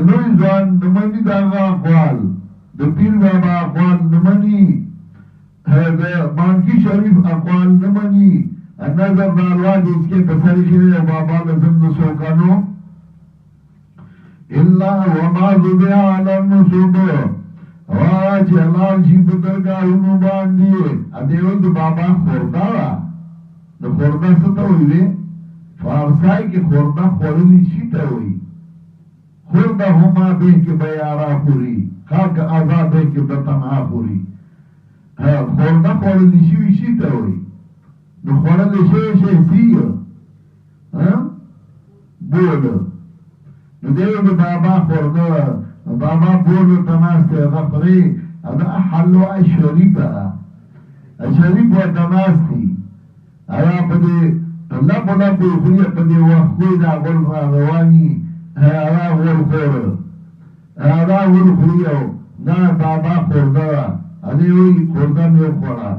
لوی ځوان نمانی داغا اقوال د پیر بابا اقوال نمانی د مانکی شریف اقوال نمانی نظر دالواد اس کے بسری خیرے بابا لزم نسوکانو اللہ وما ذبع علی النصوب واج حلال شی بدرگاہونو باندی ادیو د بابا خوردا را د خوردا ستا ہوئی فارسائی کی خوردا خورلی شی تا ہوئی خوردا ہما بے کے بیارا خوری خاک آزاد بے کے بطنہا خوری خوردا خورلی شی تا ہوئی نو خورلی شی سیو بولو نو دیو د بابا خوردا بابا بولو تناستے غفری ادا حلو شریفا شریف و تناستی ادا پدی لب لب خوری پدی وخوی دا غل روانی ادا غل خور ادا غل خوریو نا بابا خوردا ادیوی خوردا میو خورا